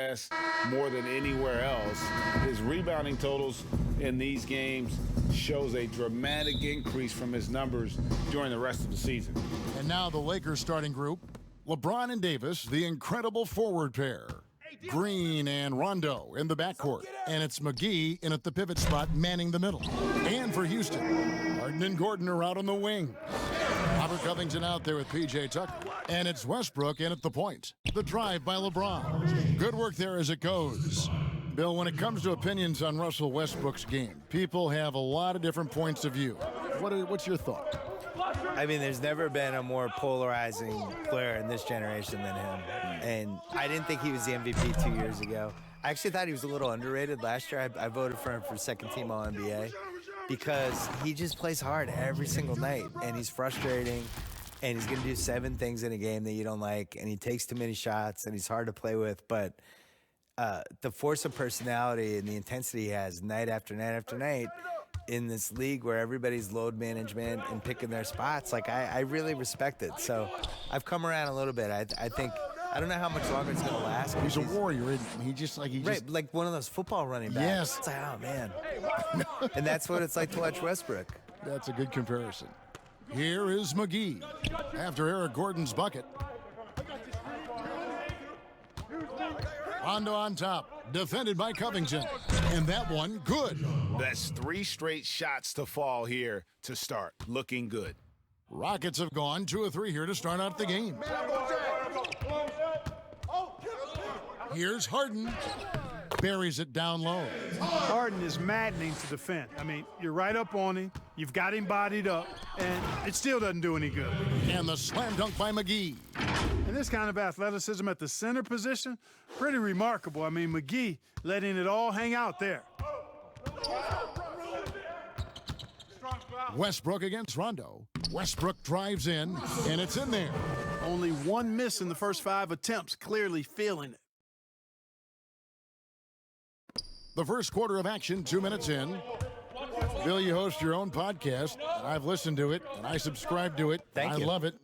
glass more than anywhere else. His rebounding totals in these games shows a dramatic increase from his numbers during the rest of the season. And now the Lakers starting group, LeBron and Davis, the incredible forward pair. Green and Rondo in the backcourt. And it's McGee in at the pivot spot, manning the middle. And for Houston, Harden and Gordon are out on the wing. Robert Covington out there with P.J. Tucker. And it's Westbrook in at the point. The drive by LeBron. Good work there as it goes. Bill, when it comes to opinions on Russell Westbrook's game, people have a lot of different points of view. What's your thought? I mean, there's never been a more polarizing player in this generation than him. And I didn't think he was the MVP 2 years ago. I actually thought he was a little underrated last year. I voted for him for second team All-NBA because he just plays hard every single night, and he's frustrating, and he's going to do 7 things in a game that you don't like, and he takes too many shots, and he's hard to play with. But the force of personality and the intensity he has night after night after night in this league where everybody's load management and picking their spots, like I really respect it. So I've come around a little bit. I think I don't know how much longer it's going to last. He's a warrior, isn't he? Like one of those football running backs. Yes. It's like, oh man. And that's what it's like to watch Westbrook. That's a good comparison. Here is McGee after Eric Gordon's bucket. Rondo on top, defended by Covington. And that one, good. That's 3 straight shots to fall here to start. Looking good. Rockets have gone 2 of 3 here to start out the game. Here's Harden. Buries it down low. Harden is maddening to defend. I mean, you're right up on him. You've got him bodied up, and it still doesn't do any good. And the slam dunk by McGee. And this kind of athleticism at the center position, pretty remarkable. I mean, McGee letting it all hang out there. Westbrook against Rondo. Westbrook drives in, and it's in there. Only 1 miss in the first 5 attempts, clearly feeling it. The first quarter of action, 2 minutes in. Bill, you host your own podcast. I've listened to it, and I subscribe to it. Thank you. I love it.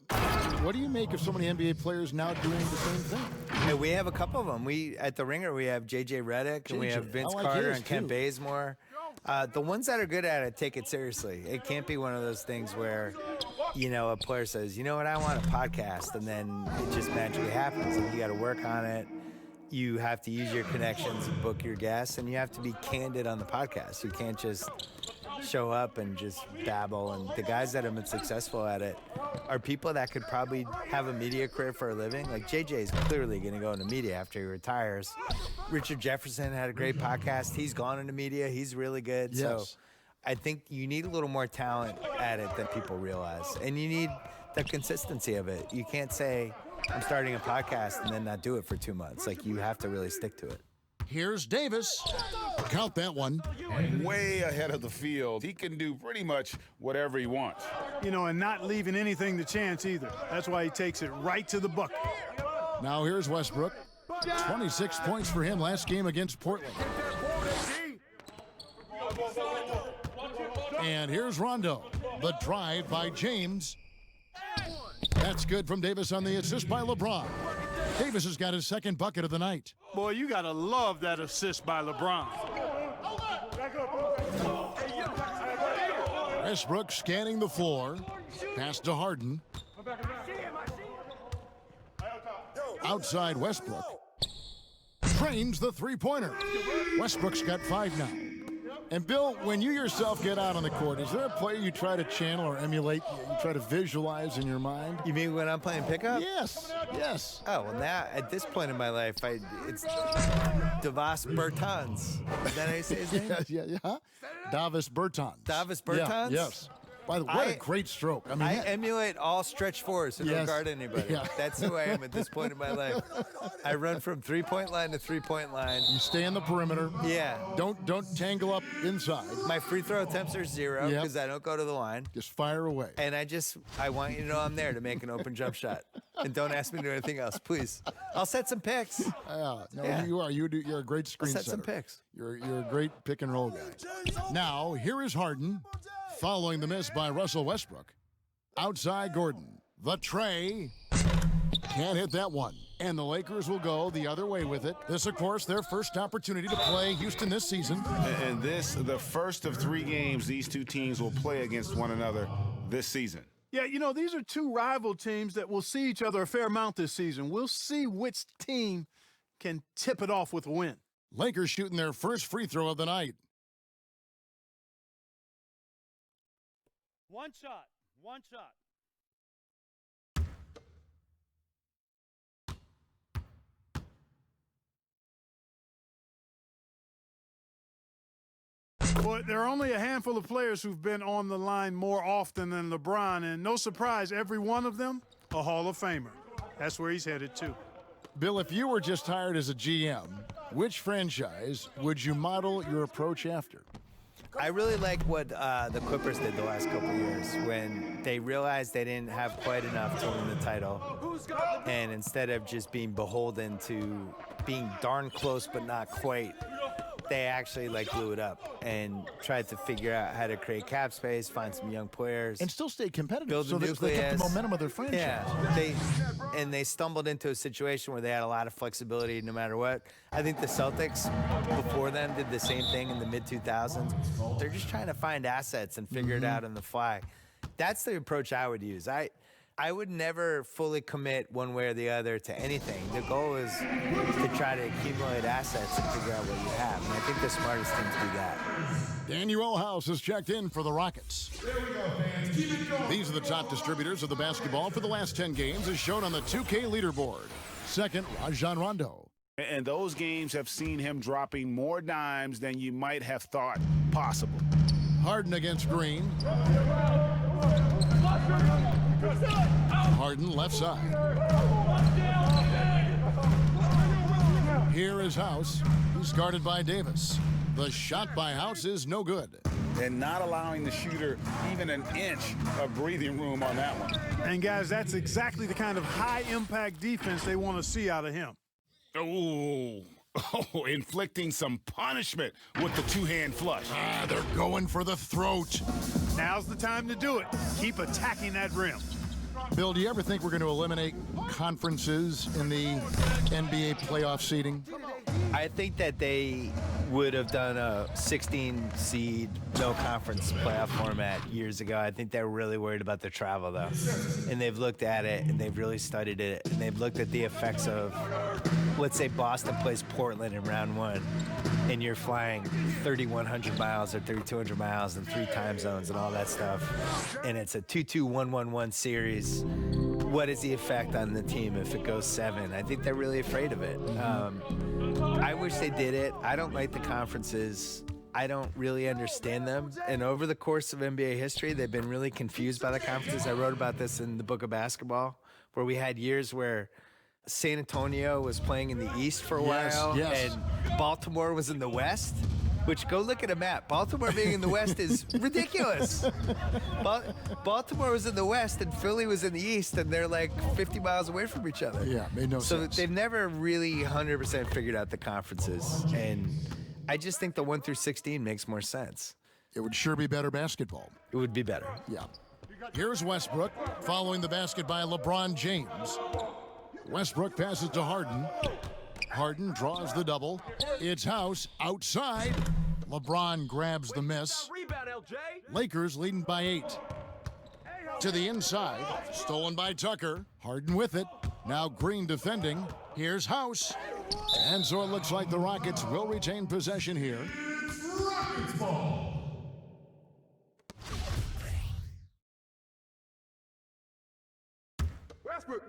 What do you make of so many NBA players now doing the same thing? Yeah, we have a couple of them. At the Ringer, we have J.J. Redick, and we have Vince Carter and Kent Bazemore. The ones that are good at it take it seriously. It can't be one of those things where, a player says, you know what, I want a podcast, and then it just magically happens, and you got to work on it. You have to use your connections and book your guests, and you have to be candid on the podcast. You can't just show up and just babble. And the guys that have been successful at it are people that could probably have a media career for a living. Like JJ is clearly going to go into media after he retires. Richard Jefferson had a great podcast. He's gone into media. He's really good. Yes. So I think you need a little more talent at it than people realize. And you need the consistency of it. You can't say, I'm starting a podcast and then not do it for 2 months. Like, you have to really stick to it. Here's Davis. Count that one. Way ahead of the field. He can do pretty much whatever he wants. And not leaving anything to chance either. That's why he takes it right to the bucket. Now here's Westbrook. 26 points for him last game against Portland. And here's Rondo. The drive by James. That's good from Davis on the assist by LeBron. Davis has got his second bucket of the night. Boy, you got to love that assist by LeBron. Westbrook scanning the floor. Pass to Harden. Outside Westbrook. Trains the three-pointer. Westbrook's got 5 now. And Bill, when you yourself get out on the court, is there a player you try to channel or emulate, you try to visualize in your mind? You mean when I'm playing pickup? Yes. Oh, well, now, at this point in my life, it's Davis Bertans. Is that how you say his name? Yeah. Davis Bertans. Davis Bertans? Yeah, yes. By the way, what a great stroke. I emulate all stretch fours who don't guard anybody. Yeah. That's who I am at this point in my life. I run from three-point line to three-point line. You stay in the perimeter. Yeah. Don't tangle up inside. My free throw attempts are 0 because I don't go to the line. Just fire away. And I want you to know I'm there to make an open jump shot. And don't ask me to do anything else, please. I'll set some picks. You are. You're a great screen setter. Set some picks. You're a great pick and roll guy. Now, here is Harden. Following the miss by Russell Westbrook. Outside Gordon. The tray. Can't hit that one. And the Lakers will go the other way with it. This, of course, their first opportunity to play Houston this season. And this, the first of 3 games these two teams will play against one another this season. Yeah, you know, these are two rival teams that will see each other a fair amount this season. We'll see which team can tip it off with a win. Lakers shooting their first free throw of the night. One shot. One shot. Well, there are only a handful of players who've been on the line more often than LeBron, and no surprise, every one of them a Hall of Famer. That's where he's headed to. Bill, if you were just hired as a GM, which franchise would you model your approach after? I really like what the Clippers did the last couple of years when they realized they didn't have quite enough to win the title. And instead of just being beholden to being darn close but not quite, they actually blew it up and tried to figure out how to create cap space, find some young players, And still stay competitive, build so the they kept the nucleus. momentum of their franchise. Yeah, they stumbled into a situation where they had a lot of flexibility no matter what. I think the Celtics before them did the same thing in the mid-2000s. They're just trying to find assets and figure it out on the fly. That's the approach I would use. I would never fully commit one way or the other to anything. The goal is to try to accumulate assets and figure out what you have. And I think the smartest teams do that. Daniel House has checked in for the Rockets. These are the top distributors of the basketball for the last 10 games as shown on the 2K leaderboard. Second, Rajon Rondo. And those games have seen him dropping more dimes than you might have thought possible. Harden against Green. Harden left side. Here is House. He's guarded by Davis. The shot by House is no good. And not allowing the shooter even an inch of breathing room on that one. And, guys, that's exactly the kind of high-impact defense they want to see out of him. Oh, inflicting some punishment with the two-hand flush. They're going for the throat. Now's the time to do it. Keep attacking that rim. Bill, do you ever think we're going to eliminate conferences in the NBA playoff seeding? I think that they would have done a 16-seed no-conference playoff format years ago. I think they're really worried about the travel, though. And they've looked at it, and they've really studied it, and they've looked at the effects of, let's say Boston plays Portland in round 1, and you're flying 3,100 miles or 3,200 miles in 3 time zones and all that stuff, and it's a 2-2-1-1-1 series. What is the effect on the team if it goes 7? I think they're really afraid of it. I wish they did it. I don't like the conferences. I don't really understand them. And over the course of NBA history, they've been really confused by the conferences. I wrote about this in the book of basketball, where we had years where San Antonio was playing in the East for a while, and Baltimore was in the West. Which, go look at a map. Baltimore being in the West is ridiculous. Baltimore was in the West and Philly was in the East, and they're 50 miles away from each other. Yeah, made no sense. So they've never really 100% figured out the conferences. And I just think the 1 through 16 makes more sense. It would sure be better basketball. It would be better. Yeah. Here's Westbrook following the basket by LeBron James. Westbrook passes to Harden. Harden draws the double. It's House outside. LeBron grabs the miss. Lakers leading by 8. To the inside. Stolen by Tucker. Harden with it. Now Green defending. Here's House. And so it looks like the Rockets will retain possession here. Rockets ball.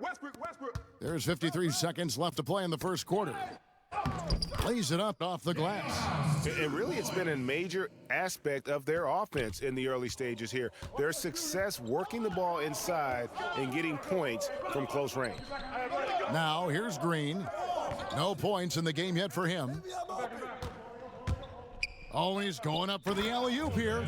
Westbrook. There's 53 seconds left to play in the first quarter. Plays it up off the glass. And really, it's been a major aspect of their offense in the early stages here. Their success working the ball inside and getting points from close range. Now, here's Green. No points in the game yet for him. Oh, and he's going up for the alley-oop here.